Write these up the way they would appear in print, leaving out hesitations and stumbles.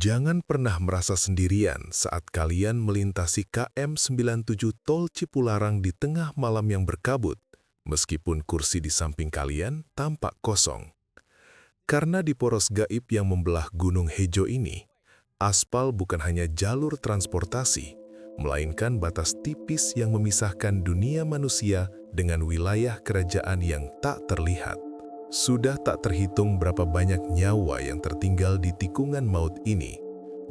Jangan pernah merasa sendirian saat kalian melintasi KM 97 Tol Cipularang di tengah malam yang berkabut, meskipun kursi di samping kalian tampak kosong. Karena di poros gaib yang membelah Gunung Hejo ini, aspal bukan hanya jalur transportasi, melainkan batas tipis yang memisahkan dunia manusia dengan wilayah kerajaan yang tak terlihat. Sudah tak terhitung berapa banyak nyawa yang tertinggal di tikungan maut ini,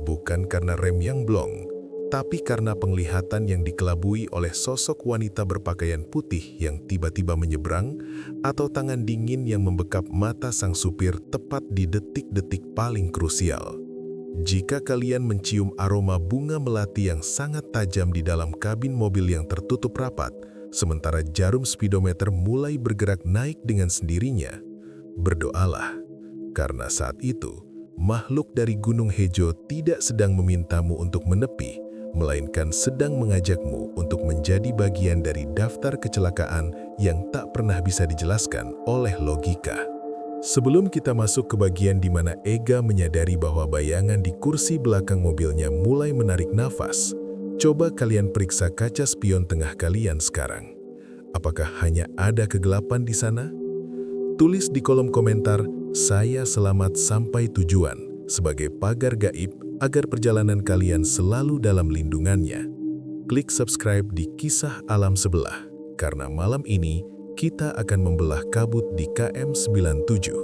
bukan karena rem yang blong, tapi karena penglihatan yang dikelabui oleh sosok wanita berpakaian putih yang tiba-tiba menyeberang, atau tangan dingin yang membekap mata sang supir tepat di detik-detik paling krusial. Jika kalian mencium aroma bunga melati yang sangat tajam di dalam kabin mobil yang tertutup rapat, sementara jarum speedometer mulai bergerak naik dengan sendirinya, berdoalah, karena saat itu, makhluk dari Gunung Hejo tidak sedang memintamu untuk menepi, melainkan sedang mengajakmu untuk menjadi bagian dari daftar kecelakaan yang tak pernah bisa dijelaskan oleh logika. Sebelum kita masuk ke bagian di mana Ega menyadari bahwa bayangan di kursi belakang mobilnya mulai menarik nafas, coba kalian periksa kaca spion tengah kalian sekarang. Apakah hanya ada kegelapan di sana? Tulis di kolom komentar, "Saya selamat sampai tujuan," sebagai pagar gaib agar perjalanan kalian selalu dalam lindungannya. Klik subscribe di Kisah Alam Sebelah, karena malam ini kita akan membelah kabut di KM 97.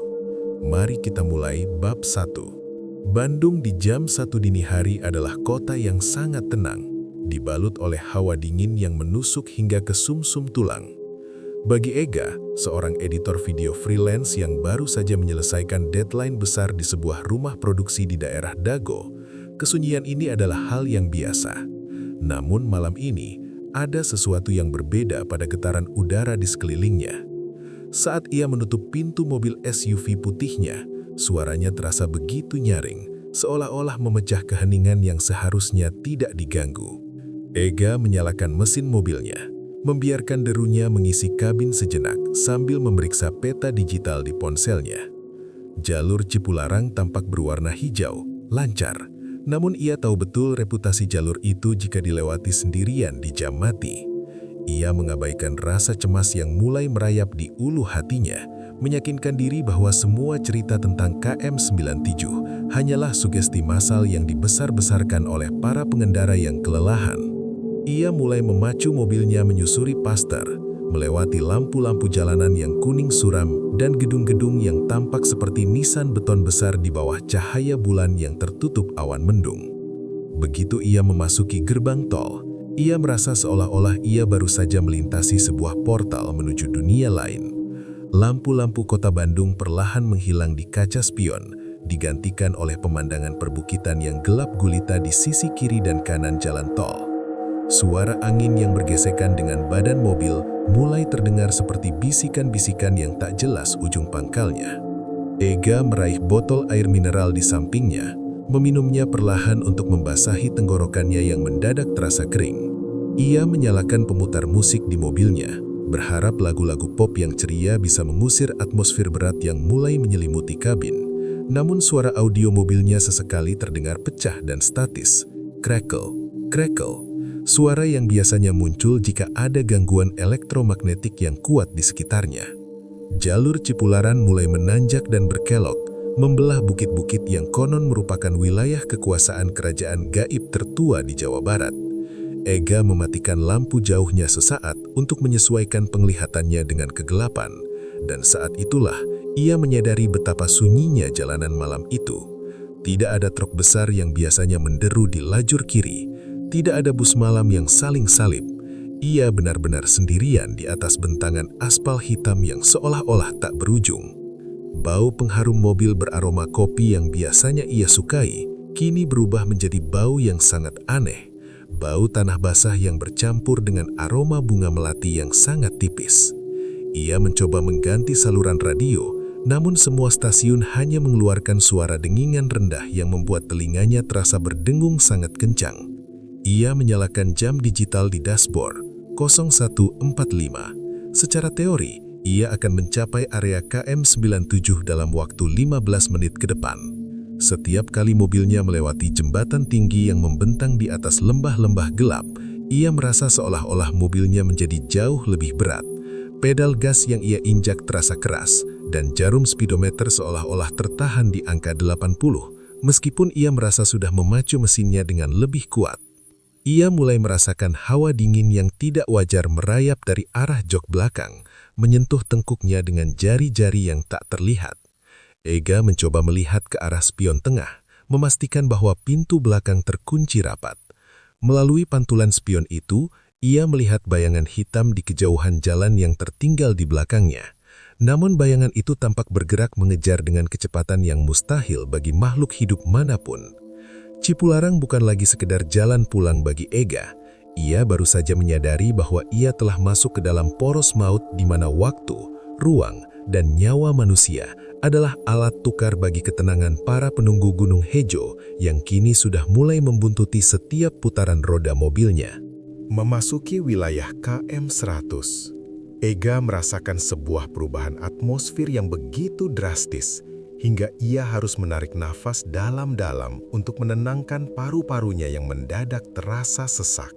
Mari kita mulai bab 1. Bandung di jam 1 dini hari adalah kota yang sangat tenang, dibalut oleh hawa dingin yang menusuk hingga ke sumsum tulang. Bagi Ega, seorang editor video freelance yang baru saja menyelesaikan deadline besar di sebuah rumah produksi di daerah Dago, kesunyian ini adalah hal yang biasa. Namun malam ini, ada sesuatu yang berbeda pada getaran udara di sekelilingnya. Saat ia menutup pintu mobil SUV putihnya, suaranya terasa begitu nyaring, seolah-olah memecah keheningan yang seharusnya tidak diganggu. Ega menyalakan mesin mobilnya, membiarkan derunya mengisi kabin sejenak sambil memeriksa peta digital di ponselnya. Jalur Cipularang tampak berwarna hijau, lancar, namun ia tahu betul reputasi jalur itu jika dilewati sendirian di jam mati. Ia mengabaikan rasa cemas yang mulai merayap di ulu hatinya, meyakinkan diri bahwa semua cerita tentang KM 97 hanyalah sugesti massal yang dibesar-besarkan oleh para pengendara yang kelelahan. Ia mulai memacu mobilnya menyusuri Paster, melewati lampu-lampu jalanan yang kuning suram dan gedung-gedung yang tampak seperti nisan beton besar di bawah cahaya bulan yang tertutup awan mendung. Begitu ia memasuki gerbang tol, ia merasa seolah-olah ia baru saja melintasi sebuah portal menuju dunia lain. Lampu-lampu kota Bandung perlahan menghilang di kaca spion, digantikan oleh pemandangan perbukitan yang gelap gulita di sisi kiri dan kanan jalan tol. Suara angin yang bergesekan dengan badan mobil mulai terdengar seperti bisikan-bisikan yang tak jelas ujung pangkalnya. Ega meraih botol air mineral di sampingnya, meminumnya perlahan untuk membasahi tenggorokannya yang mendadak terasa kering. Ia menyalakan pemutar musik di mobilnya, berharap lagu-lagu pop yang ceria bisa mengusir atmosfer berat yang mulai menyelimuti kabin. Namun suara audio mobilnya sesekali terdengar pecah dan statis. Crackle, crackle. Suara yang biasanya muncul jika ada gangguan elektromagnetik yang kuat di sekitarnya. Jalur Cipularang mulai menanjak dan berkelok, membelah bukit-bukit yang konon merupakan wilayah kekuasaan kerajaan gaib tertua di Jawa Barat. Ega mematikan lampu jauhnya sesaat untuk menyesuaikan penglihatannya dengan kegelapan, dan saat itulah ia menyadari betapa sunyinya jalanan malam itu. Tidak ada truk besar yang biasanya menderu di lajur kiri. Tidak ada bus malam yang saling salib. Ia benar-benar sendirian di atas bentangan aspal hitam yang seolah-olah tak berujung. Bau pengharum mobil beraroma kopi yang biasanya ia sukai, kini berubah menjadi bau yang sangat aneh. Bau tanah basah yang bercampur dengan aroma bunga melati yang sangat tipis. Ia mencoba mengganti saluran radio, namun semua stasiun hanya mengeluarkan suara dengingan rendah yang membuat telinganya terasa berdengung sangat kencang. Ia menyalakan jam digital di dashboard 01.45. Secara teori, ia akan mencapai area KM 97 dalam waktu 15 menit ke depan. Setiap kali mobilnya melewati jembatan tinggi yang membentang di atas lembah-lembah gelap, ia merasa seolah-olah mobilnya menjadi jauh lebih berat. Pedal gas yang ia injak terasa keras, dan jarum speedometer seolah-olah tertahan di angka 80, meskipun ia merasa sudah memacu mesinnya dengan lebih kuat. Ia mulai merasakan hawa dingin yang tidak wajar merayap dari arah jok belakang, menyentuh tengkuknya dengan jari-jari yang tak terlihat. Ega mencoba melihat ke arah spion tengah, memastikan bahwa pintu belakang terkunci rapat. Melalui pantulan spion itu, ia melihat bayangan hitam di kejauhan jalan yang tertinggal di belakangnya. Namun bayangan itu tampak bergerak mengejar dengan kecepatan yang mustahil bagi makhluk hidup manapun. Cipularang bukan lagi sekedar jalan pulang bagi Ega. Ia baru saja menyadari bahwa ia telah masuk ke dalam poros maut di mana waktu, ruang, dan nyawa manusia adalah alat tukar bagi ketenangan para penunggu Gunung Hejo yang kini sudah mulai membuntuti setiap putaran roda mobilnya. Memasuki wilayah KM 100, Ega merasakan sebuah perubahan atmosfer yang begitu drastis, hingga ia harus menarik nafas dalam-dalam untuk menenangkan paru-parunya yang mendadak terasa sesak.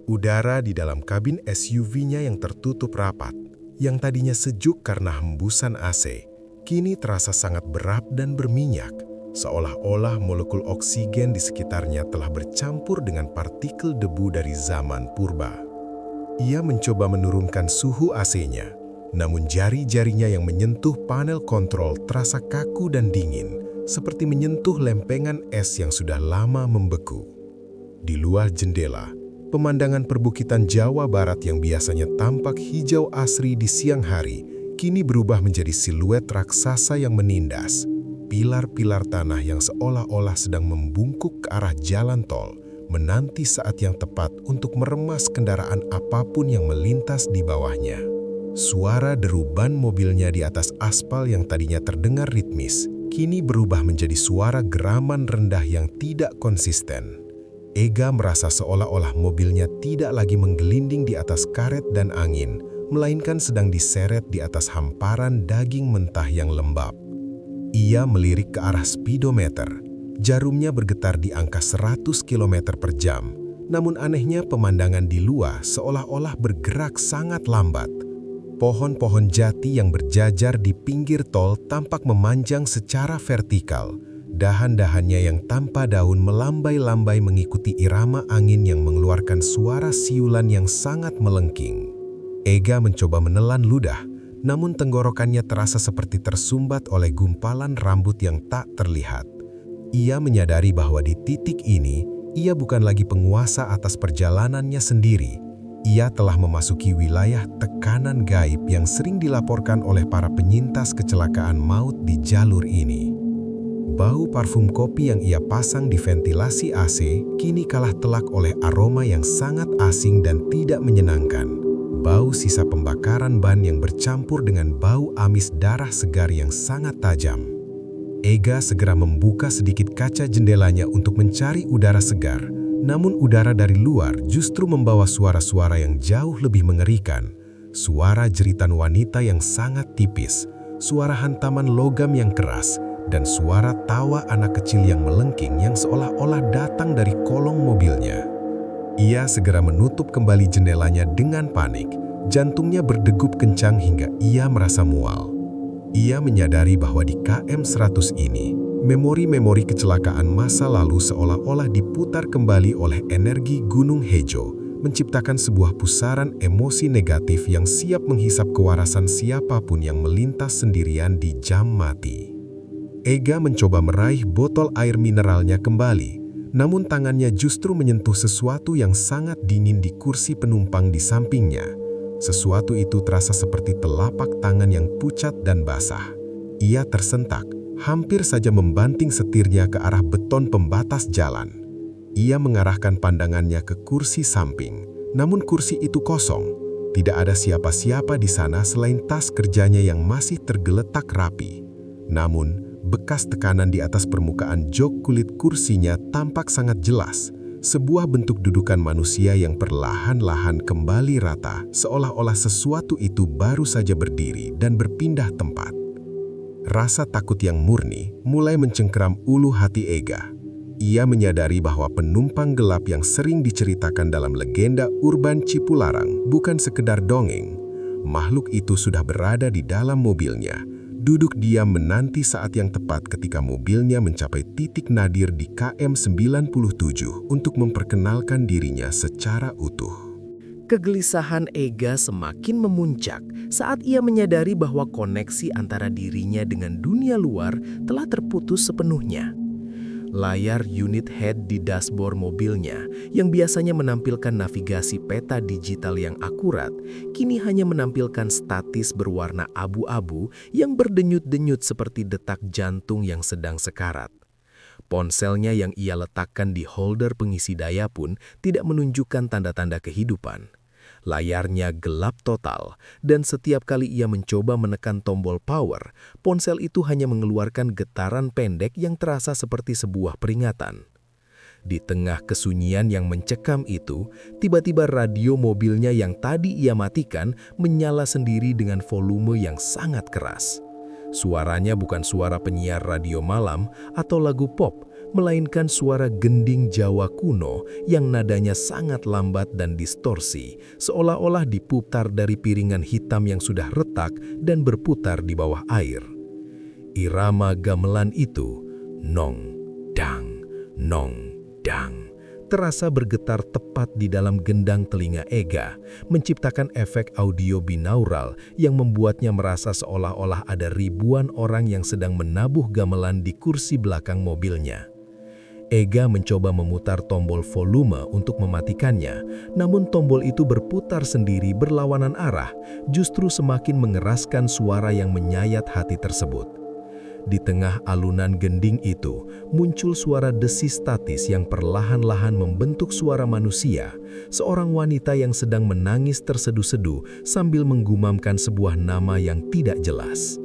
Udara di dalam kabin SUV-nya yang tertutup rapat, yang tadinya sejuk karena hembusan AC, kini terasa sangat berat dan berminyak, seolah-olah molekul oksigen di sekitarnya telah bercampur dengan partikel debu dari zaman purba. Ia mencoba menurunkan suhu AC-nya, namun jari-jarinya yang menyentuh panel kontrol terasa kaku dan dingin, seperti menyentuh lempengan es yang sudah lama membeku. Di luar jendela, pemandangan perbukitan Jawa Barat yang biasanya tampak hijau asri di siang hari, kini berubah menjadi siluet raksasa yang menindas. Pilar-pilar tanah yang seolah-olah sedang membungkuk ke arah jalan tol, menanti saat yang tepat untuk meremas kendaraan apapun yang melintas di bawahnya. Suara deru ban mobilnya di atas aspal yang tadinya terdengar ritmis, kini berubah menjadi suara geraman rendah yang tidak konsisten. Ega merasa seolah-olah mobilnya tidak lagi menggelinding di atas karet dan angin, melainkan sedang diseret di atas hamparan daging mentah yang lembab. Ia melirik ke arah speedometer. Jarumnya bergetar di angka 100 km per jam. Namun anehnya pemandangan di luar seolah-olah bergerak sangat lambat. Pohon-pohon jati yang berjajar di pinggir tol tampak memanjang secara vertikal. Dahan-dahannya yang tanpa daun melambai-lambai mengikuti irama angin yang mengeluarkan suara siulan yang sangat melengking. Ega mencoba menelan ludah, namun tenggorokannya terasa seperti tersumbat oleh gumpalan rambut yang tak terlihat. Ia menyadari bahwa di titik ini, ia bukan lagi penguasa atas perjalanannya sendiri. Ia telah memasuki wilayah tekanan gaib yang sering dilaporkan oleh para penyintas kecelakaan maut di jalur ini. Bau parfum kopi yang ia pasang di ventilasi AC kini kalah telak oleh aroma yang sangat asing dan tidak menyenangkan. Bau sisa pembakaran ban yang bercampur dengan bau amis darah segar yang sangat tajam. Ega segera membuka sedikit kaca jendelanya untuk mencari udara segar, namun udara dari luar justru membawa suara-suara yang jauh lebih mengerikan. Suara jeritan wanita yang sangat tipis, suara hantaman logam yang keras, dan suara tawa anak kecil yang melengking yang seolah-olah datang dari kolong mobilnya. Ia segera menutup kembali jendelanya dengan panik. Jantungnya berdegup kencang hingga ia merasa mual. Ia menyadari bahwa di KM 100 ini, memori-memori kecelakaan masa lalu seolah-olah diputar kembali oleh energi Gunung Hejo, menciptakan sebuah pusaran emosi negatif yang siap menghisap kewarasan siapapun yang melintas sendirian di jam mati. Ega mencoba meraih botol air mineralnya kembali, namun tangannya justru menyentuh sesuatu yang sangat dingin di kursi penumpang di sampingnya. Sesuatu itu terasa seperti telapak tangan yang pucat dan basah. Ia tersentak, hampir saja membanting setirnya ke arah beton pembatas jalan. Ia mengarahkan pandangannya ke kursi samping, namun kursi itu kosong. Tidak ada siapa-siapa di sana selain tas kerjanya yang masih tergeletak rapi. Namun, bekas tekanan di atas permukaan jok kulit kursinya tampak sangat jelas. Sebuah bentuk dudukan manusia yang perlahan-lahan kembali rata, seolah-olah sesuatu itu baru saja berdiri dan berpindah tempat. Rasa takut yang murni mulai mencengkeram ulu hati Ega. Ia menyadari bahwa penumpang gelap yang sering diceritakan dalam legenda urban Cipularang bukan sekedar dongeng. Makhluk itu sudah berada di dalam mobilnya, duduk diam menanti saat yang tepat ketika mobilnya mencapai titik nadir di KM 97 untuk memperkenalkan dirinya secara utuh. Kegelisahan Ega semakin memuncak saat ia menyadari bahwa koneksi antara dirinya dengan dunia luar telah terputus sepenuhnya. Layar unit head di dashboard mobilnya yang biasanya menampilkan navigasi peta digital yang akurat, kini hanya menampilkan statis berwarna abu-abu yang berdenyut-denyut seperti detak jantung yang sedang sekarat. Ponselnya yang ia letakkan di holder pengisi daya pun tidak menunjukkan tanda-tanda kehidupan. Layarnya gelap total, dan setiap kali ia mencoba menekan tombol power, ponsel itu hanya mengeluarkan getaran pendek yang terasa seperti sebuah peringatan. Di tengah kesunyian yang mencekam itu, tiba-tiba radio mobilnya yang tadi ia matikan menyala sendiri dengan volume yang sangat keras. Suaranya bukan suara penyiar radio malam atau lagu pop, melainkan suara gending Jawa kuno yang nadanya sangat lambat dan distorsi, seolah-olah diputar dari piringan hitam yang sudah retak dan berputar di bawah air. Irama gamelan itu, nong, dang, terasa bergetar tepat di dalam gendang telinga Ega, menciptakan efek audio binaural yang membuatnya merasa seolah-olah ada ribuan orang yang sedang menabuh gamelan di kursi belakang mobilnya. Ega mencoba memutar tombol volume untuk mematikannya, namun tombol itu berputar sendiri berlawanan arah, justru semakin mengeraskan suara yang menyayat hati tersebut. Di tengah alunan gending itu, muncul suara desis statis yang perlahan-lahan membentuk suara manusia, seorang wanita yang sedang menangis terseduh-seduh sambil menggumamkan sebuah nama yang tidak jelas.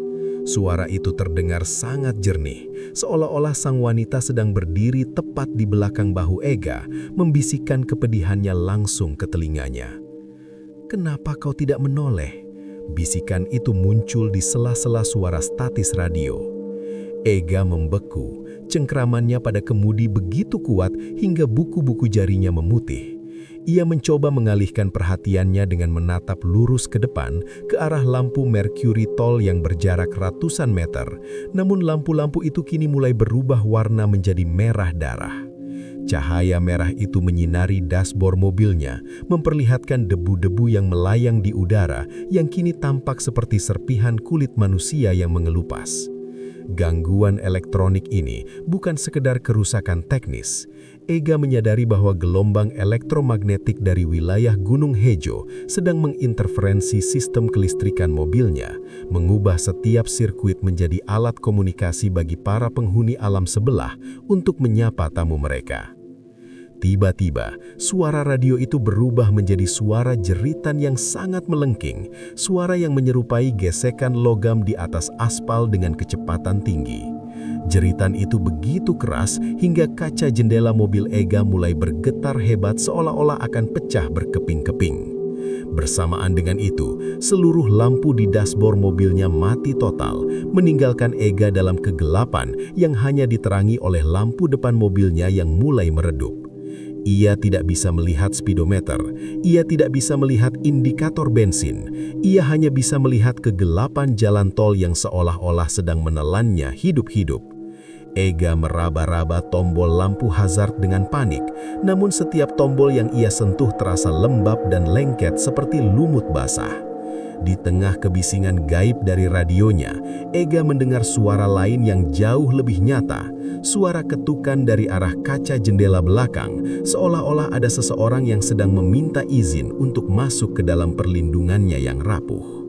Suara itu terdengar sangat jernih, seolah-olah sang wanita sedang berdiri tepat di belakang bahu Ega, membisikkan kepedihannya langsung ke telinganya. "Kenapa kau tidak menoleh?" Bisikan itu muncul di sela-sela suara statis radio. Ega membeku, cengkramannya pada kemudi begitu kuat hingga buku-buku jarinya memutih. Ia mencoba mengalihkan perhatiannya dengan menatap lurus ke depan ke arah lampu Mercury Toll yang berjarak ratusan meter, namun lampu-lampu itu kini mulai berubah warna menjadi merah darah. Cahaya merah itu menyinari dashboard mobilnya, memperlihatkan debu-debu yang melayang di udara yang kini tampak seperti serpihan kulit manusia yang mengelupas. Gangguan elektronik ini bukan sekedar kerusakan teknis. Ega menyadari bahwa gelombang elektromagnetik dari wilayah Gunung Hejo sedang menginterferensi sistem kelistrikan mobilnya, mengubah setiap sirkuit menjadi alat komunikasi bagi para penghuni alam sebelah untuk menyapa tamu mereka. Tiba-tiba, suara radio itu berubah menjadi suara jeritan yang sangat melengking, suara yang menyerupai gesekan logam di atas aspal dengan kecepatan tinggi. Jeritan itu begitu keras hingga kaca jendela mobil Ega mulai bergetar hebat seolah-olah akan pecah berkeping-keping. Bersamaan dengan itu, seluruh lampu di dashboard mobilnya mati total, meninggalkan Ega dalam kegelapan yang hanya diterangi oleh lampu depan mobilnya yang mulai meredup. Ia tidak bisa melihat speedometer, ia tidak bisa melihat indikator bensin, ia hanya bisa melihat kegelapan jalan tol yang seolah-olah sedang menelannya hidup-hidup. Ega meraba-raba tombol lampu hazard dengan panik, namun setiap tombol yang ia sentuh terasa lembab dan lengket seperti lumut basah. Di tengah kebisingan gaib dari radionya, Ega mendengar suara lain yang jauh lebih nyata, suara ketukan dari arah kaca jendela belakang, seolah-olah ada seseorang yang sedang meminta izin untuk masuk ke dalam perlindungannya yang rapuh.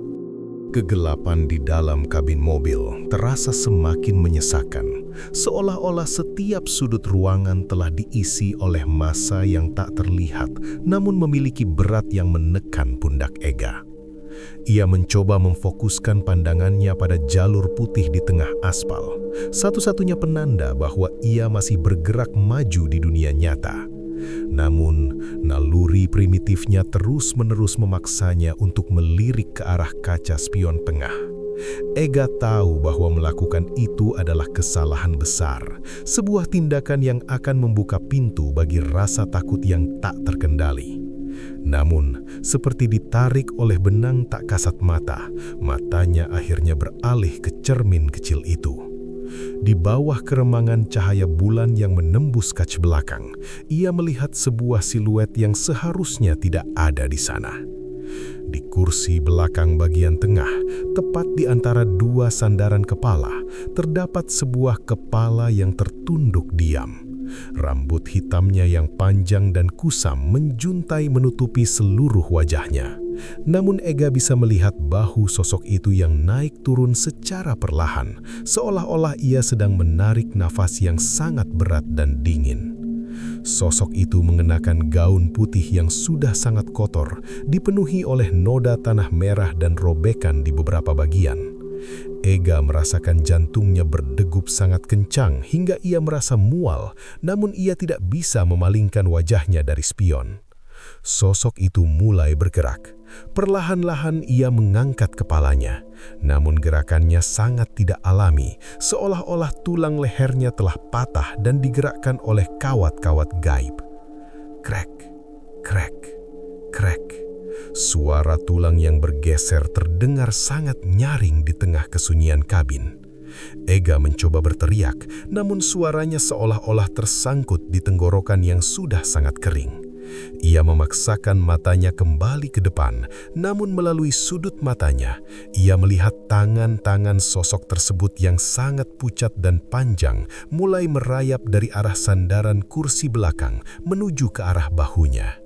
Kegelapan di dalam kabin mobil terasa semakin menyesakan, seolah-olah setiap sudut ruangan telah diisi oleh massa yang tak terlihat, namun memiliki berat yang menekan pundak Ega. Ia mencoba memfokuskan pandangannya pada jalur putih di tengah aspal, satu-satunya penanda bahwa ia masih bergerak maju di dunia nyata. Namun, naluri primitifnya terus-menerus memaksanya untuk melirik ke arah kaca spion tengah. Ega tahu bahwa melakukan itu adalah kesalahan besar, sebuah tindakan yang akan membuka pintu bagi rasa takut yang tak terkendali. Namun, seperti ditarik oleh benang tak kasat mata, matanya akhirnya beralih ke cermin kecil itu. Di bawah keremangan cahaya bulan yang menembus kaca belakang, ia melihat sebuah siluet yang seharusnya tidak ada di sana. Di kursi belakang bagian tengah, tepat di antara dua sandaran kepala, terdapat sebuah kepala yang tertunduk diam. Rambut hitamnya yang panjang dan kusam menjuntai menutupi seluruh wajahnya. Namun Ega bisa melihat bahu sosok itu yang naik turun secara perlahan, seolah-olah ia sedang menarik nafas yang sangat berat dan dingin. Sosok itu mengenakan gaun putih yang sudah sangat kotor, dipenuhi oleh noda tanah merah dan robekan di beberapa bagian. Ega merasakan jantungnya berdegup sangat kencang hingga ia merasa mual, namun ia tidak bisa memalingkan wajahnya dari spion. Sosok itu mulai bergerak. Perlahan-lahan ia mengangkat kepalanya, namun gerakannya sangat tidak alami, seolah-olah tulang lehernya telah patah dan digerakkan oleh kawat-kawat gaib. Krek, krek, krek. Suara tulang yang bergeser terdengar sangat nyaring di tengah kesunyian kabin. Ega mencoba berteriak, namun suaranya seolah-olah tersangkut di tenggorokan yang sudah sangat kering. Ia memaksakan matanya kembali ke depan, namun melalui sudut matanya, ia melihat tangan-tangan sosok tersebut yang sangat pucat dan panjang mulai merayap dari arah sandaran kursi belakang menuju ke arah bahunya.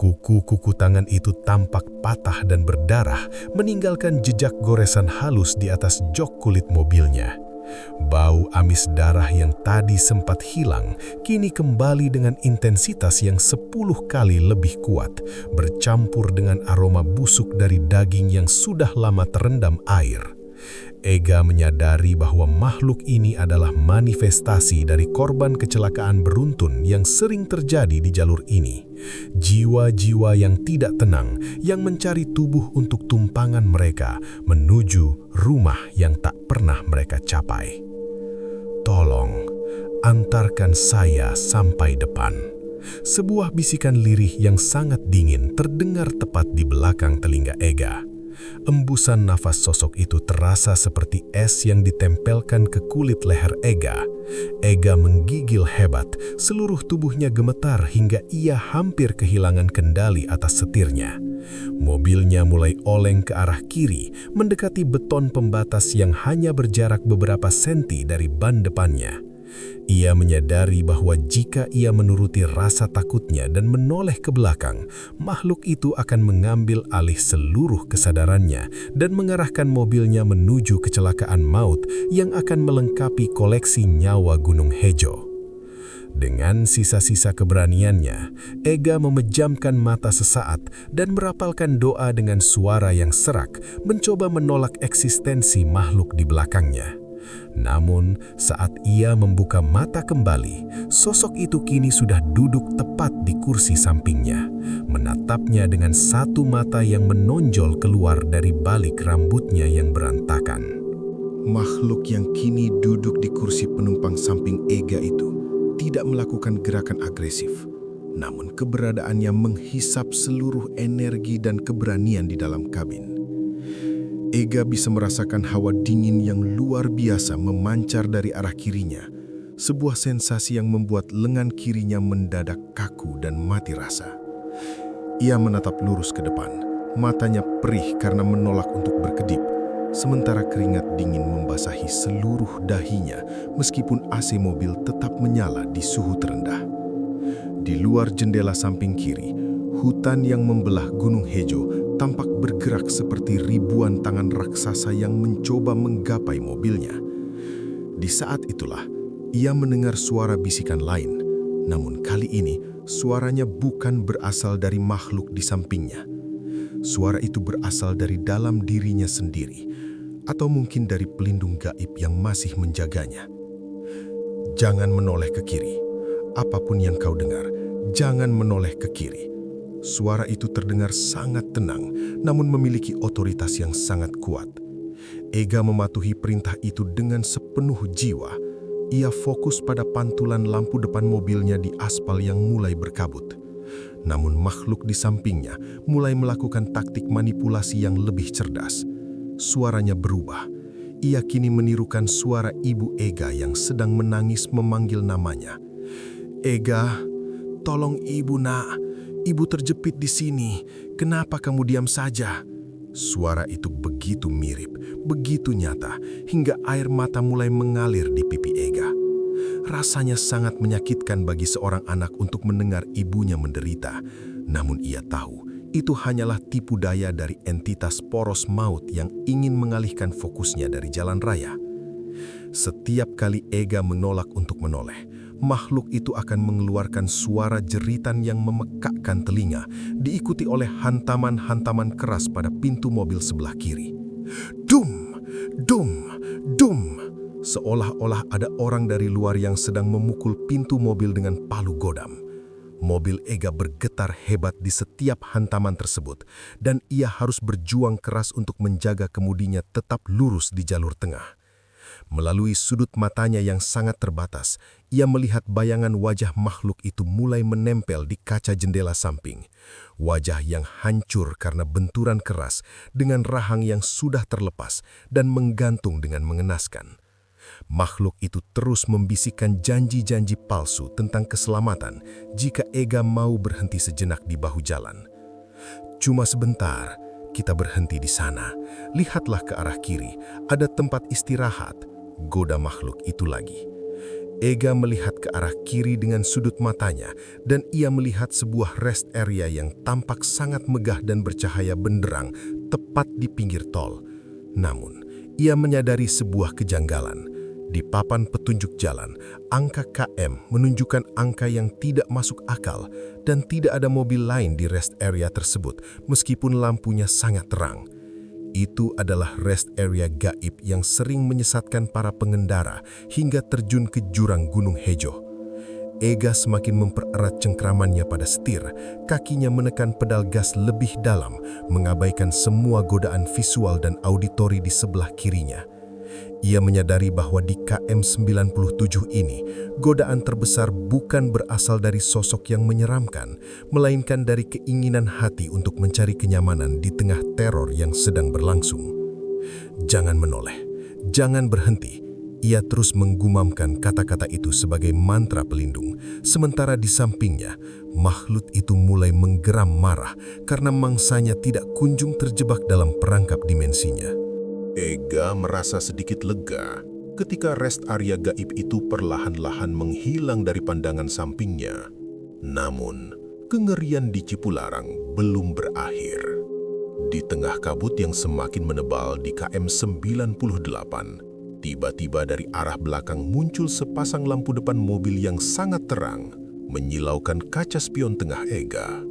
Kuku-kuku tangan itu tampak patah dan berdarah, meninggalkan jejak goresan halus di atas jok kulit mobilnya. Bau amis darah yang tadi sempat hilang, kini kembali dengan intensitas yang 10 kali lebih kuat, bercampur dengan aroma busuk dari daging yang sudah lama terendam air. Ega menyadari bahwa makhluk ini adalah manifestasi dari korban kecelakaan beruntun yang sering terjadi di jalur ini. Jiwa-jiwa yang tidak tenang, yang mencari tubuh untuk tumpangan mereka menuju rumah yang tak pernah mereka capai. "Tolong, antarkan saya sampai depan." Sebuah bisikan lirih yang sangat dingin terdengar tepat di belakang telinga Ega. Embusan nafas sosok itu terasa seperti es yang ditempelkan ke kulit leher Ega. Ega menggigil hebat, seluruh tubuhnya gemetar hingga ia hampir kehilangan kendali atas setirnya. Mobilnya mulai oleng ke arah kiri, mendekati beton pembatas yang hanya berjarak beberapa senti dari ban depannya. Ia menyadari bahwa jika ia menuruti rasa takutnya dan menoleh ke belakang, makhluk itu akan mengambil alih seluruh kesadarannya dan mengarahkan mobilnya menuju kecelakaan maut yang akan melengkapi koleksi nyawa Gunung Hejo. Dengan sisa-sisa keberaniannya, Ega memejamkan mata sesaat dan merapalkan doa dengan suara yang serak, mencoba menolak eksistensi makhluk di belakangnya. Namun, saat ia membuka mata kembali, sosok itu kini sudah duduk tepat di kursi sampingnya, menatapnya dengan satu mata yang menonjol keluar dari balik rambutnya yang berantakan. Makhluk yang kini duduk di kursi penumpang samping Ega itu tidak melakukan gerakan agresif, namun keberadaannya menghisap seluruh energi dan keberanian di dalam kabin. Ega bisa merasakan hawa dingin yang luar biasa memancar dari arah kirinya, sebuah sensasi yang membuat lengan kirinya mendadak kaku dan mati rasa. Ia menatap lurus ke depan, matanya perih karena menolak untuk berkedip, sementara keringat dingin membasahi seluruh dahinya meskipun AC mobil tetap menyala di suhu terendah. Di luar jendela samping kiri, hutan yang membelah Gunung Hejo tampak bergerak seperti ribuan tangan raksasa yang mencoba menggapai mobilnya. Di saat itulah, ia mendengar suara bisikan lain, namun kali ini suaranya bukan berasal dari makhluk di sampingnya. Suara itu berasal dari dalam dirinya sendiri, atau mungkin dari pelindung gaib yang masih menjaganya. Jangan menoleh ke kiri. Apapun yang kau dengar, jangan menoleh ke kiri. Suara itu terdengar sangat tenang, namun memiliki otoritas yang sangat kuat. Ega mematuhi perintah itu dengan sepenuh jiwa. Ia fokus pada pantulan lampu depan mobilnya di aspal yang mulai berkabut. Namun makhluk di sampingnya mulai melakukan taktik manipulasi yang lebih cerdas. Suaranya berubah. Ia kini menirukan suara ibu Ega yang sedang menangis memanggil namanya. "Ega, tolong ibu nak. Ibu terjepit di sini. Kenapa kamu diam saja?" Suara itu begitu mirip, begitu nyata, hingga air mata mulai mengalir di pipi Ega. Rasanya sangat menyakitkan bagi seorang anak untuk mendengar ibunya menderita. Namun ia tahu, itu hanyalah tipu daya dari entitas poros maut yang ingin mengalihkan fokusnya dari jalan raya. Setiap kali Ega menolak untuk menoleh, makhluk itu akan mengeluarkan suara jeritan yang memekakkan telinga, diikuti oleh hantaman-hantaman keras pada pintu mobil sebelah kiri. Dum! Dum! Dum! Seolah-olah ada orang dari luar yang sedang memukul pintu mobil dengan palu godam. Mobil Ega bergetar hebat di setiap hantaman tersebut, dan ia harus berjuang keras untuk menjaga kemudinya tetap lurus di jalur tengah. Melalui sudut matanya yang sangat terbatas, ia melihat bayangan wajah makhluk itu mulai menempel di kaca jendela samping. Wajah yang hancur karena benturan keras dengan rahang yang sudah terlepas dan menggantung dengan mengenaskan. Makhluk itu terus membisikkan janji-janji palsu tentang keselamatan jika Ega mau berhenti sejenak di bahu jalan. "Cuma sebentar, kita berhenti di sana. Lihatlah ke arah kiri, ada tempat istirahat," goda makhluk itu lagi. Ega melihat ke arah kiri dengan sudut matanya, dan ia melihat sebuah rest area yang tampak sangat megah dan bercahaya benderang tepat di pinggir tol. Namun, ia menyadari sebuah kejanggalan. Di papan petunjuk jalan, angka KM menunjukkan angka yang tidak masuk akal dan tidak ada mobil lain di rest area tersebut meskipun lampunya sangat terang. Itu adalah rest area gaib yang sering menyesatkan para pengendara hingga terjun ke jurang Gunung Hejo. Ega semakin mempererat cengkramannya pada setir, kakinya menekan pedal gas lebih dalam, mengabaikan semua godaan visual dan auditori di sebelah kirinya. Ia menyadari bahwa di KM 97 ini, godaan terbesar bukan berasal dari sosok yang menyeramkan, melainkan dari keinginan hati untuk mencari kenyamanan di tengah teror yang sedang berlangsung. "Jangan menoleh, jangan berhenti." Ia terus menggumamkan kata-kata itu sebagai mantra pelindung, sementara di sampingnya, makhluk itu mulai menggeram marah karena mangsanya tidak kunjung terjebak dalam perangkap dimensinya. Ega merasa sedikit lega ketika rest area gaib itu perlahan-lahan menghilang dari pandangan sampingnya. Namun, kengerian di Cipularang belum berakhir. Di tengah kabut yang semakin menebal di KM 98, tiba-tiba dari arah belakang muncul sepasang lampu depan mobil yang sangat terang, menyilaukan kaca spion tengah Ega.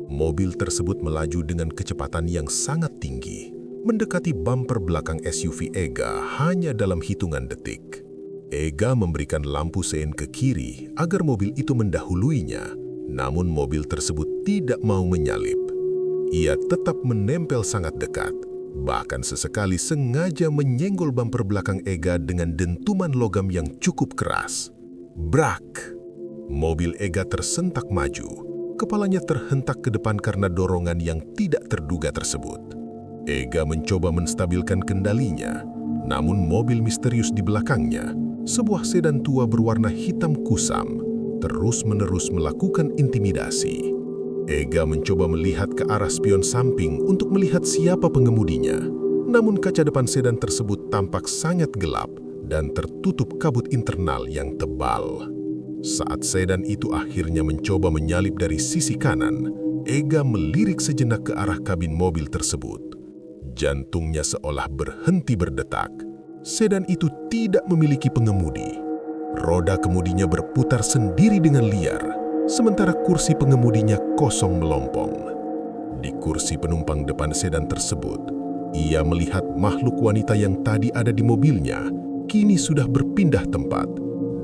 Mobil tersebut melaju dengan kecepatan yang sangat tinggi, mendekati bumper belakang SUV Ega hanya dalam hitungan detik. Ega memberikan lampu sein ke kiri agar mobil itu mendahuluinya, namun mobil tersebut tidak mau menyalip. Ia tetap menempel sangat dekat, bahkan sesekali sengaja menyenggol bumper belakang Ega dengan dentuman logam yang cukup keras. Brak! Mobil Ega tersentak maju, kepalanya terhentak ke depan karena dorongan yang tidak terduga tersebut. Ega mencoba menstabilkan kendalinya, namun mobil misterius di belakangnya, sebuah sedan tua berwarna hitam kusam, terus-menerus melakukan intimidasi. Ega mencoba melihat ke arah spion samping untuk melihat siapa pengemudinya, namun kaca depan sedan tersebut tampak sangat gelap dan tertutup kabut internal yang tebal. Saat sedan itu akhirnya mencoba menyalip dari sisi kanan, Ega melirik sejenak ke arah kabin mobil tersebut. Jantungnya seolah berhenti berdetak. Sedan itu tidak memiliki pengemudi. Roda kemudinya berputar sendiri dengan liar, sementara kursi pengemudinya kosong melompong. Di kursi penumpang depan sedan tersebut, ia melihat makhluk wanita yang tadi ada di mobilnya, kini sudah berpindah tempat,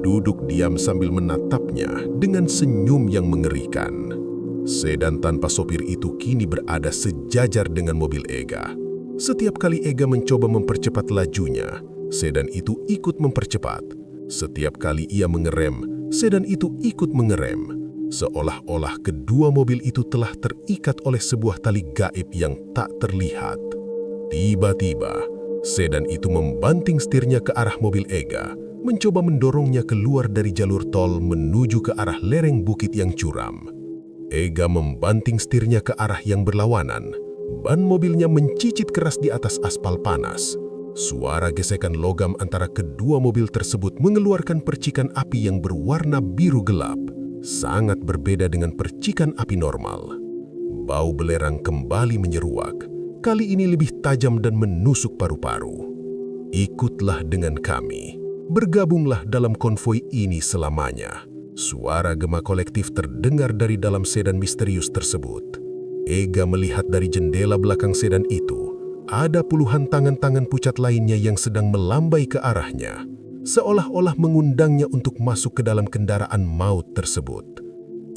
duduk diam sambil menatapnya dengan senyum yang mengerikan. Sedan tanpa sopir itu kini berada sejajar dengan mobil Ega. Setiap kali Ega mencoba mempercepat lajunya, sedan itu ikut mempercepat. Setiap kali ia mengerem, sedan itu ikut mengerem. Seolah-olah kedua mobil itu telah terikat oleh sebuah tali gaib yang tak terlihat. Tiba-tiba, sedan itu membanting setirnya ke arah mobil Ega, mencoba mendorongnya keluar dari jalur tol menuju ke arah lereng bukit yang curam. Ega membanting setirnya ke arah yang berlawanan. Ban mobilnya mencicit keras di atas aspal panas. Suara gesekan logam antara kedua mobil tersebut mengeluarkan percikan api yang berwarna biru gelap, sangat berbeda dengan percikan api normal. Bau belerang kembali menyeruak, kali ini lebih tajam dan menusuk paru-paru. Ikutlah dengan kami, bergabunglah dalam konvoi ini selamanya. Suara gema kolektif terdengar dari dalam sedan misterius tersebut. Ega melihat dari jendela belakang sedan itu, ada puluhan tangan-tangan pucat lainnya yang sedang melambai ke arahnya, seolah-olah mengundangnya untuk masuk ke dalam kendaraan maut tersebut.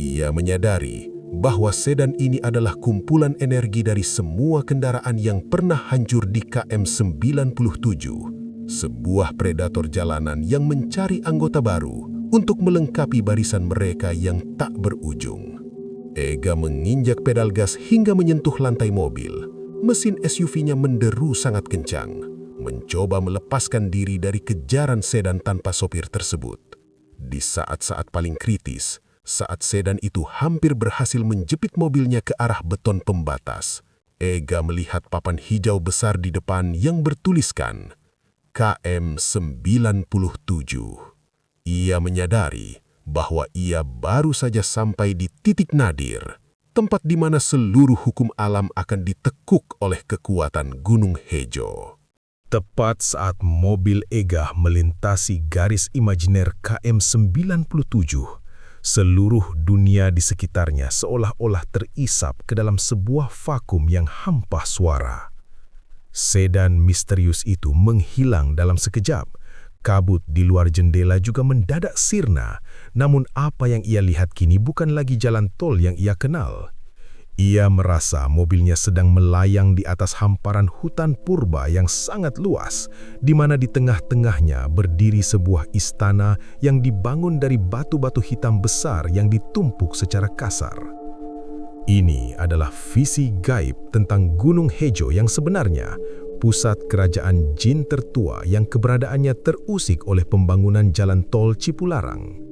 Ia menyadari bahwa sedan ini adalah kumpulan energi dari semua kendaraan yang pernah hancur di KM 97, sebuah predator jalanan yang mencari anggota baru untuk melengkapi barisan mereka yang tak berujung. Ega menginjak pedal gas hingga menyentuh lantai mobil. Mesin SUV-nya menderu sangat kencang, mencoba melepaskan diri dari kejaran sedan tanpa sopir tersebut. Di saat-saat paling kritis, saat sedan itu hampir berhasil menjepit mobilnya ke arah beton pembatas, Ega melihat papan hijau besar di depan yang bertuliskan KM 97. Ia menyadari bahwa ia baru saja sampai di titik nadir, tempat di mana seluruh hukum alam akan ditekuk oleh kekuatan Gunung Hejo. Tepat saat mobil Ega melintasi garis imajiner KM 97, seluruh dunia di sekitarnya seolah-olah terisap ke dalam sebuah vakum yang hampa suara. Sedan misterius itu menghilang dalam sekejap. Kabut di luar jendela juga mendadak sirna, namun apa yang ia lihat kini bukan lagi jalan tol yang ia kenal. Ia merasa mobilnya sedang melayang di atas hamparan hutan purba yang sangat luas, di mana di tengah-tengahnya berdiri sebuah istana yang dibangun dari batu-batu hitam besar yang ditumpuk secara kasar. Ini adalah visi gaib tentang Gunung Hejo yang sebenarnya, pusat kerajaan jin tertua yang keberadaannya terusik oleh pembangunan jalan tol Cipularang.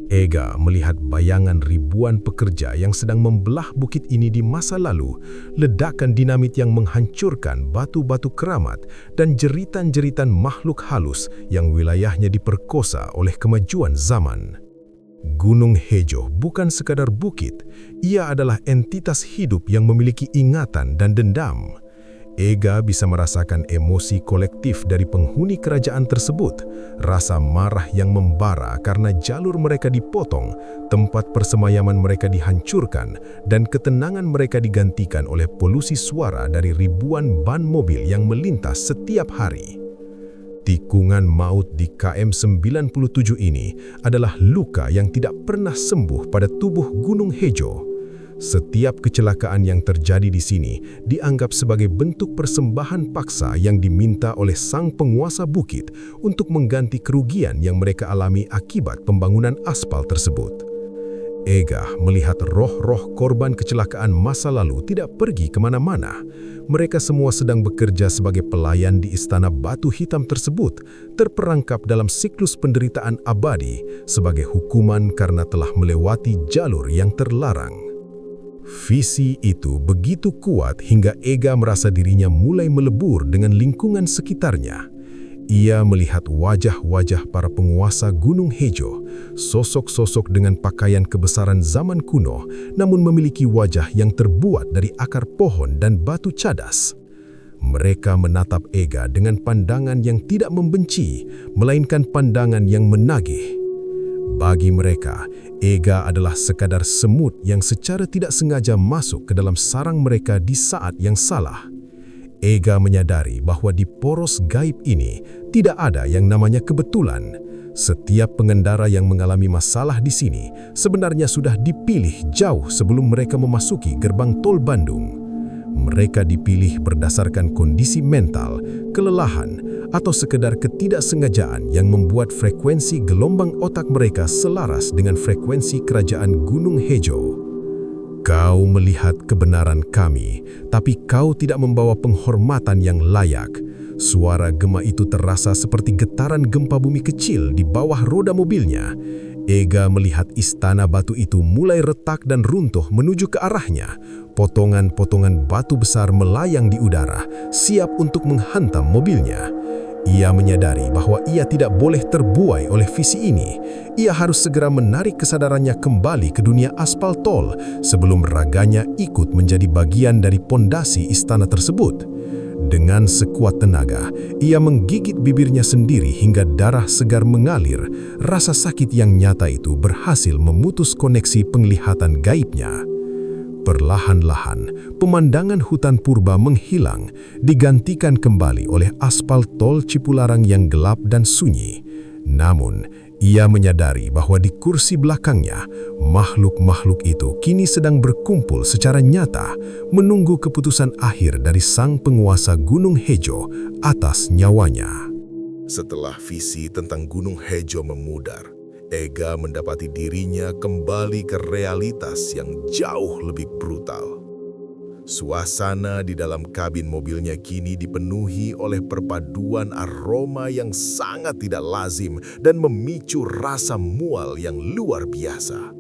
Ega melihat bayangan ribuan pekerja yang sedang membelah bukit ini di masa lalu, ledakan dinamit yang menghancurkan batu-batu keramat, dan jeritan-jeritan makhluk halus yang wilayahnya diperkosa oleh kemajuan zaman. Gunung Hejo bukan sekadar bukit, ia adalah entitas hidup yang memiliki ingatan dan dendam. Ega bisa merasakan emosi kolektif dari penghuni kerajaan tersebut, rasa marah yang membara karena jalur mereka dipotong, tempat persemayaman mereka dihancurkan, dan ketenangan mereka digantikan oleh polusi suara dari ribuan ban mobil yang melintas setiap hari. Tikungan maut di KM 97 ini adalah luka yang tidak pernah sembuh pada tubuh Gunung Hejo. Setiap kecelakaan yang terjadi di sini dianggap sebagai bentuk persembahan paksa yang diminta oleh sang penguasa bukit untuk mengganti kerugian yang mereka alami akibat pembangunan aspal tersebut. Ega melihat roh-roh korban kecelakaan masa lalu tidak pergi kemana-mana. Mereka semua sedang bekerja sebagai pelayan di istana batu hitam tersebut, terperangkap dalam siklus penderitaan abadi sebagai hukuman karena telah melewati jalur yang terlarang. Visi itu begitu kuat hingga Ega merasa dirinya mulai melebur dengan lingkungan sekitarnya. Ia melihat wajah-wajah para penguasa Gunung Hejo, sosok-sosok dengan pakaian kebesaran zaman kuno, namun memiliki wajah yang terbuat dari akar pohon dan batu cadas. Mereka menatap Ega dengan pandangan yang tidak membenci, melainkan pandangan yang menagih. Bagi mereka, Ega adalah sekadar semut yang secara tidak sengaja masuk ke dalam sarang mereka di saat yang salah. Ega menyadari bahwa di poros gaib ini tidak ada yang namanya kebetulan. Setiap pengendara yang mengalami masalah di sini sebenarnya sudah dipilih jauh sebelum mereka memasuki gerbang tol Bandung. Mereka dipilih berdasarkan kondisi mental, kelelahan, atau sekedar ketidaksengajaan yang membuat frekuensi gelombang otak mereka selaras dengan frekuensi kerajaan Gunung Hejo. Kau melihat kebenaran kami, tapi kau tidak membawa penghormatan yang layak. Suara gema itu terasa seperti getaran gempa bumi kecil di bawah roda mobilnya. Ega melihat istana batu itu mulai retak dan runtuh menuju ke arahnya. Potongan-potongan batu besar melayang di udara, siap untuk menghantam mobilnya. Ia menyadari bahwa ia tidak boleh terbuai oleh visi ini. Ia harus segera menarik kesadarannya kembali ke dunia aspal tol sebelum raganya ikut menjadi bagian dari pondasi istana tersebut. Dengan sekuat tenaga, ia menggigit bibirnya sendiri hingga darah segar mengalir. Rasa sakit yang nyata itu berhasil memutus koneksi penglihatan gaibnya. Perlahan-lahan, pemandangan hutan purba menghilang, digantikan kembali oleh aspal tol Cipularang yang gelap dan sunyi. Namun, ia menyadari bahwa di kursi belakangnya, makhluk-makhluk itu kini sedang berkumpul secara nyata, menunggu keputusan akhir dari sang penguasa Gunung Hejo atas nyawanya. Setelah visi tentang Gunung Hejo memudar, Ega mendapati dirinya kembali ke realitas yang jauh lebih brutal. Suasana di dalam kabin mobilnya kini dipenuhi oleh perpaduan aroma yang sangat tidak lazim dan memicu rasa mual yang luar biasa.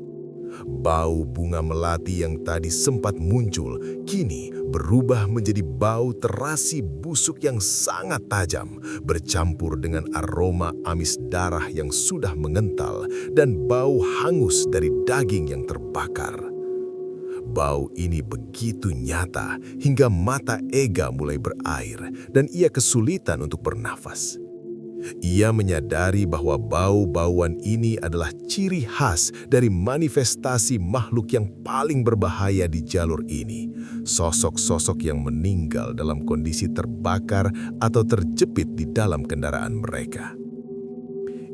Bau bunga melati yang tadi sempat muncul, kini berubah menjadi bau terasi busuk yang sangat tajam, bercampur dengan aroma amis darah yang sudah mengental dan bau hangus dari daging yang terbakar. Bau ini begitu nyata hingga mata Ega mulai berair dan ia kesulitan untuk bernafas. Ia menyadari bahwa bau-bauan ini adalah ciri khas dari manifestasi makhluk yang paling berbahaya di jalur ini. Sosok-sosok yang meninggal dalam kondisi terbakar atau terjepit di dalam kendaraan mereka.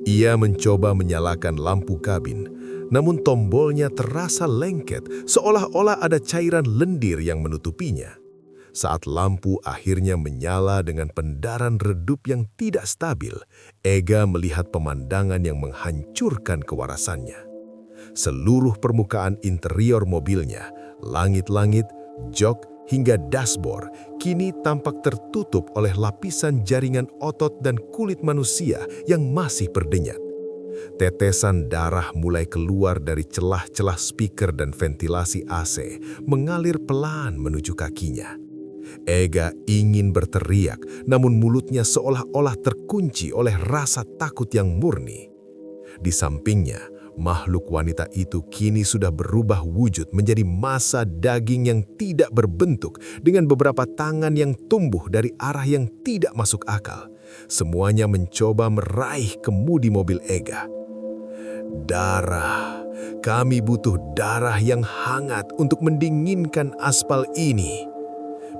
Ia mencoba menyalakan lampu kabin, namun tombolnya terasa lengket, seolah-olah ada cairan lendir yang menutupinya. Saat lampu akhirnya menyala dengan pendaran redup yang tidak stabil, Ega melihat pemandangan yang menghancurkan kewarasannya. Seluruh permukaan interior mobilnya, langit-langit, jok, hingga dashboard, kini tampak tertutup oleh lapisan jaringan otot dan kulit manusia yang masih berdenyat. Tetesan darah mulai keluar dari celah-celah speaker dan ventilasi AC, mengalir pelan menuju kakinya. Ega ingin berteriak, namun mulutnya seolah-olah terkunci oleh rasa takut yang murni. Di sampingnya, makhluk wanita itu kini sudah berubah wujud menjadi massa daging yang tidak berbentuk dengan beberapa tangan yang tumbuh dari arah yang tidak masuk akal. Semuanya mencoba meraih kemudi mobil Ega. Darah, kami butuh darah yang hangat untuk mendinginkan aspal ini.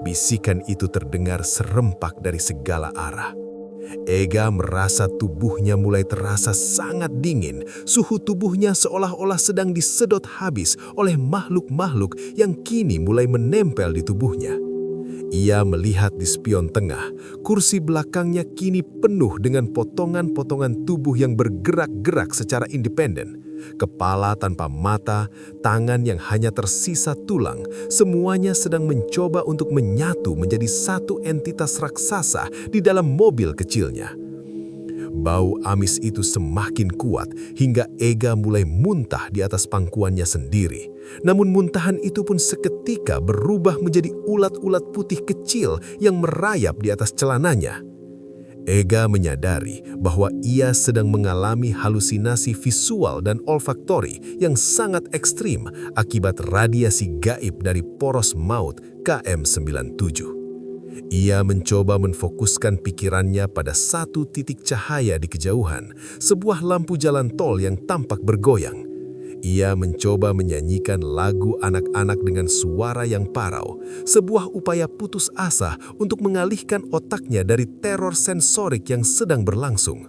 Bisikan itu terdengar serempak dari segala arah. Ega merasa tubuhnya mulai terasa sangat dingin. Suhu tubuhnya seolah-olah sedang disedot habis oleh makhluk-makhluk yang kini mulai menempel di tubuhnya. Ia melihat di spion tengah, kursi belakangnya kini penuh dengan potongan-potongan tubuh yang bergerak-gerak secara independen. Kepala tanpa mata, tangan yang hanya tersisa tulang, semuanya sedang mencoba untuk menyatu menjadi satu entitas raksasa di dalam mobil kecilnya. Bau amis itu semakin kuat hingga Ega mulai muntah di atas pangkuannya sendiri. Namun muntahan itu pun seketika berubah menjadi ulat-ulat putih kecil yang merayap di atas celananya. Ega menyadari bahwa ia sedang mengalami halusinasi visual dan olfaktori yang sangat ekstrim akibat radiasi gaib dari poros maut KM97. Ia mencoba menfokuskan pikirannya pada satu titik cahaya di kejauhan, sebuah lampu jalan tol yang tampak bergoyang. Ia mencoba menyanyikan lagu anak-anak dengan suara yang parau, sebuah upaya putus asa untuk mengalihkan otaknya dari teror sensorik yang sedang berlangsung.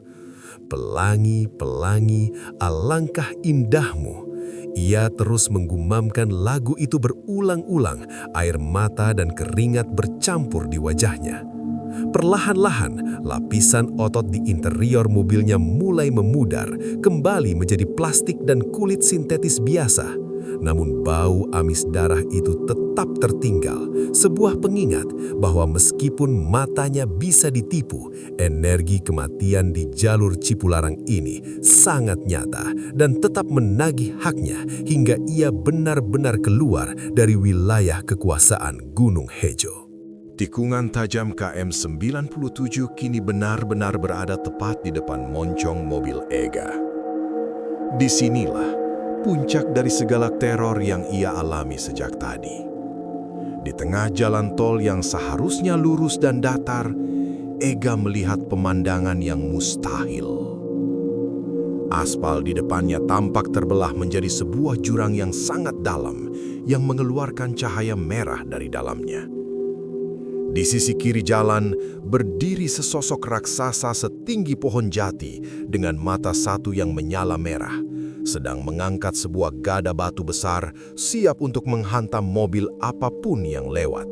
Pelangi, pelangi, alangkah indahmu. Ia terus menggumamkan lagu itu berulang-ulang, air mata dan keringat bercampur di wajahnya. Perlahan-lahan, lapisan otot di interior mobilnya mulai memudar, kembali menjadi plastik dan kulit sintetis biasa. Namun bau amis darah itu tetap tertinggal, sebuah pengingat bahwa meskipun matanya bisa ditipu, energi kematian di jalur Cipularang ini sangat nyata dan tetap menagih haknya hingga ia benar-benar keluar dari wilayah kekuasaan Gunung Hejo. Tikungan tajam KM 97 kini benar-benar berada tepat di depan moncong mobil Ega. Disinilah puncak dari segala teror yang ia alami sejak tadi. Di tengah jalan tol yang seharusnya lurus dan datar, Ega melihat pemandangan yang mustahil. Aspal di depannya tampak terbelah menjadi sebuah jurang yang sangat dalam yang mengeluarkan cahaya merah dari dalamnya. Di sisi kiri jalan berdiri sesosok raksasa setinggi pohon jati dengan mata satu yang menyala merah, sedang mengangkat sebuah gada batu besar siap untuk menghantam mobil apapun yang lewat.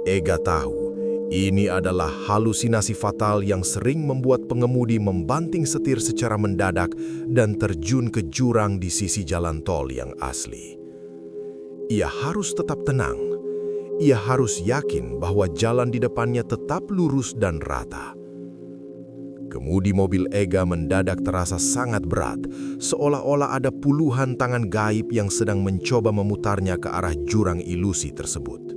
Ega tahu ini adalah halusinasi fatal yang sering membuat pengemudi membanting setir secara mendadak dan terjun ke jurang di sisi jalan tol yang asli. Ia harus tetap tenang. Ia harus yakin bahwa jalan di depannya tetap lurus dan rata. Kemudi mobil Ega mendadak terasa sangat berat, seolah-olah ada puluhan tangan gaib yang sedang mencoba memutarnya ke arah jurang ilusi tersebut.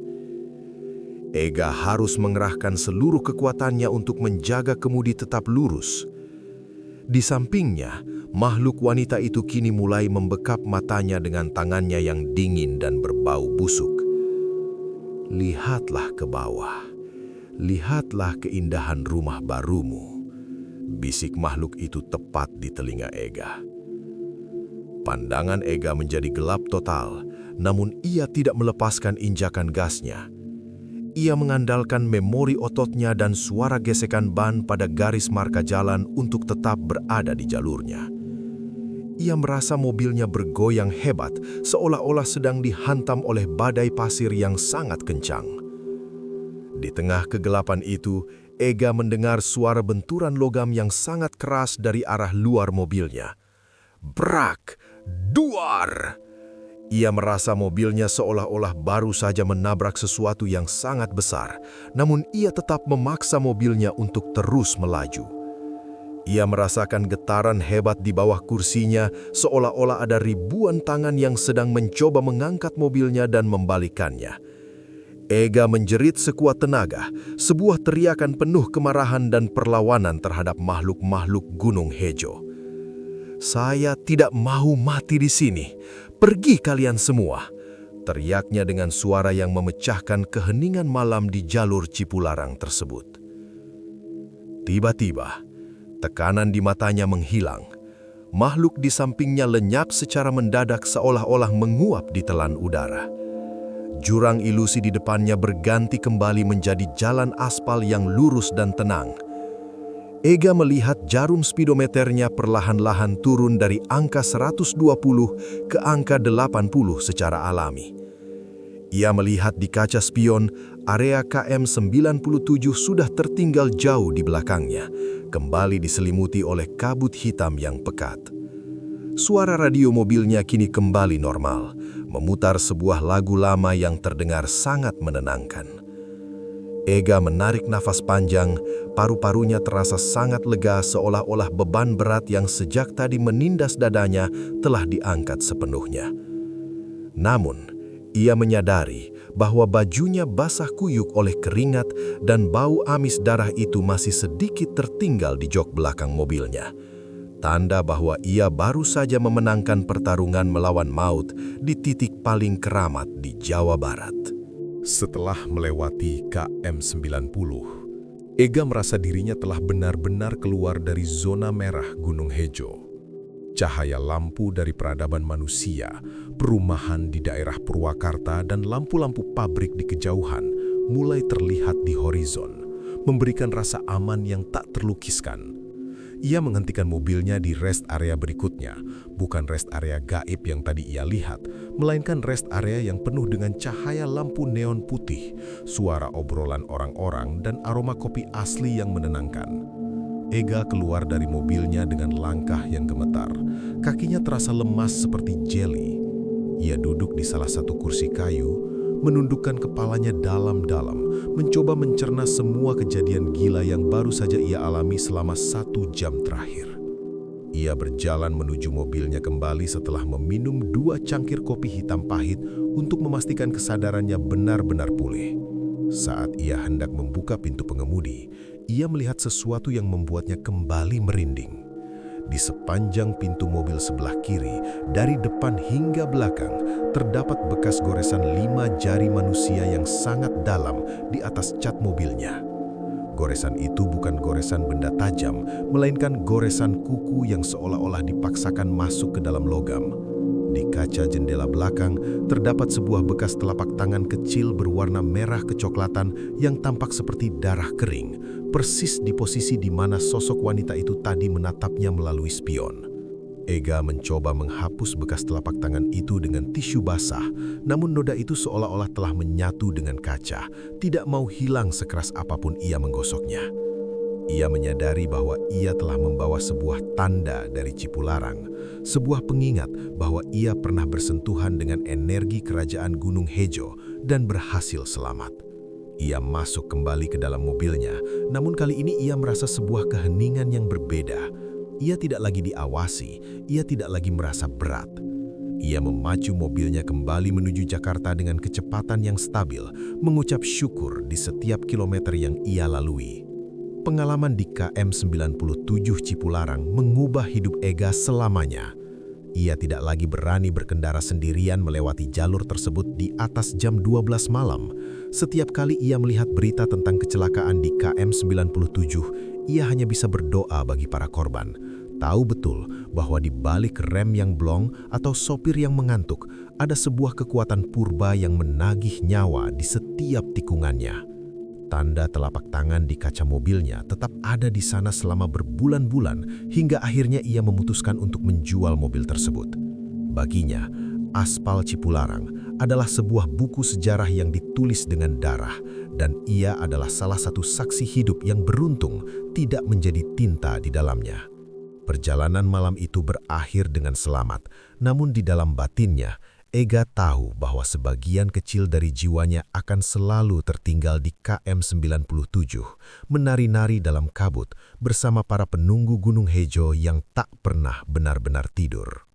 Ega harus mengerahkan seluruh kekuatannya untuk menjaga kemudi tetap lurus. Di sampingnya, makhluk wanita itu kini mulai membekap matanya dengan tangannya yang dingin dan berbau busuk. Lihatlah ke bawah, lihatlah keindahan rumah barumu, bisik makhluk itu tepat di telinga Ega. Pandangan Ega menjadi gelap total, namun ia tidak melepaskan injakan gasnya. Ia mengandalkan memori ototnya dan suara gesekan ban pada garis marka jalan untuk tetap berada di jalurnya. Ia merasa mobilnya bergoyang hebat, seolah-olah sedang dihantam oleh badai pasir yang sangat kencang. Di tengah kegelapan itu, Ega mendengar suara benturan logam yang sangat keras dari arah luar mobilnya. Brak! Duar! Ia merasa mobilnya seolah-olah baru saja menabrak sesuatu yang sangat besar, namun ia tetap memaksa mobilnya untuk terus melaju. Ia merasakan getaran hebat di bawah kursinya, seolah-olah ada ribuan tangan yang sedang mencoba mengangkat mobilnya dan membalikannya. Ega menjerit sekuat tenaga, sebuah teriakan penuh kemarahan dan perlawanan terhadap makhluk-makhluk Gunung Hejo. "Saya tidak mau mati di sini. Pergi kalian semua!" teriaknya dengan suara yang memecahkan keheningan malam di jalur Cipularang tersebut. Tiba-tiba, tekanan di matanya menghilang. Makhluk di sampingnya lenyap secara mendadak seolah-olah menguap di telan udara. Jurang ilusi di depannya berganti kembali menjadi jalan aspal yang lurus dan tenang. Ega melihat jarum speedometernya perlahan-lahan turun dari angka 120 ke angka 80 secara alami. Ia melihat di kaca spion, area KM 97 sudah tertinggal jauh di belakangnya, kembali diselimuti oleh kabut hitam yang pekat. Suara radio mobilnya kini kembali normal, memutar sebuah lagu lama yang terdengar sangat menenangkan. Ega menarik nafas panjang, paru-parunya terasa sangat lega seolah-olah beban berat yang sejak tadi menindas dadanya telah diangkat sepenuhnya. Namun, ia menyadari bahwa bajunya basah kuyuk oleh keringat dan bau amis darah itu masih sedikit tertinggal di jok belakang mobilnya. Tanda bahwa ia baru saja memenangkan pertarungan melawan maut di titik paling keramat di Jawa Barat. Setelah melewati KM 90, Ega merasa dirinya telah benar-benar keluar dari zona merah Gunung Hejo. Cahaya lampu dari peradaban manusia, perumahan di daerah Purwakarta, dan lampu-lampu pabrik di kejauhan mulai terlihat di horizon, memberikan rasa aman yang tak terlukiskan. Ia menghentikan mobilnya di rest area berikutnya, bukan rest area gaib yang tadi ia lihat, melainkan rest area yang penuh dengan cahaya lampu neon putih, suara obrolan orang-orang, dan aroma kopi asli yang menenangkan. Ega keluar dari mobilnya dengan langkah yang gemetar. Kakinya terasa lemas seperti jeli. Ia duduk di salah satu kursi kayu, menundukkan kepalanya dalam-dalam, mencoba mencerna semua kejadian gila yang baru saja ia alami selama 1 jam terakhir. Ia berjalan menuju mobilnya kembali setelah meminum 2 cangkir kopi hitam pahit untuk memastikan kesadarannya benar-benar pulih. Saat ia hendak membuka pintu pengemudi, ia melihat sesuatu yang membuatnya kembali merinding. Di sepanjang pintu mobil sebelah kiri, dari depan hingga belakang, terdapat bekas goresan 5 jari manusia yang sangat dalam di atas cat mobilnya. Goresan itu bukan goresan benda tajam, melainkan goresan kuku yang seolah-olah dipaksakan masuk ke dalam logam. Di kaca jendela belakang, terdapat sebuah bekas telapak tangan kecil berwarna merah kecoklatan yang tampak seperti darah kering, persis di posisi di mana sosok wanita itu tadi menatapnya melalui spion. Ega mencoba menghapus bekas telapak tangan itu dengan tisu basah, namun noda itu seolah-olah telah menyatu dengan kaca, tidak mau hilang sekeras apapun ia menggosoknya. Ia menyadari bahwa ia telah membawa sebuah tanda dari Cipularang, sebuah pengingat bahwa ia pernah bersentuhan dengan energi kerajaan Gunung Hejo dan berhasil selamat. Ia masuk kembali ke dalam mobilnya, namun kali ini ia merasa sebuah keheningan yang berbeda. Ia tidak lagi diawasi, ia tidak lagi merasa berat. Ia memacu mobilnya kembali menuju Jakarta dengan kecepatan yang stabil, mengucap syukur di setiap kilometer yang ia lalui. Pengalaman di KM 97 Cipularang mengubah hidup Ega selamanya. Ia tidak lagi berani berkendara sendirian melewati jalur tersebut di atas jam 12 malam. Setiap kali ia melihat berita tentang kecelakaan di KM 97, ia hanya bisa berdoa bagi para korban. Tahu betul bahwa di balik rem yang blong atau sopir yang mengantuk, ada sebuah kekuatan purba yang menagih nyawa di setiap tikungannya. Tanda telapak tangan di kaca mobilnya tetap ada di sana selama berbulan-bulan hingga akhirnya ia memutuskan untuk menjual mobil tersebut. Baginya, aspal Cipularang adalah sebuah buku sejarah yang ditulis dengan darah dan ia adalah salah satu saksi hidup yang beruntung tidak menjadi tinta di dalamnya. Perjalanan malam itu berakhir dengan selamat, namun di dalam batinnya, Ega tahu bahwa sebagian kecil dari jiwanya akan selalu tertinggal di KM 97, menari-nari dalam kabut bersama para penunggu Gunung Hejo yang tak pernah benar-benar tidur.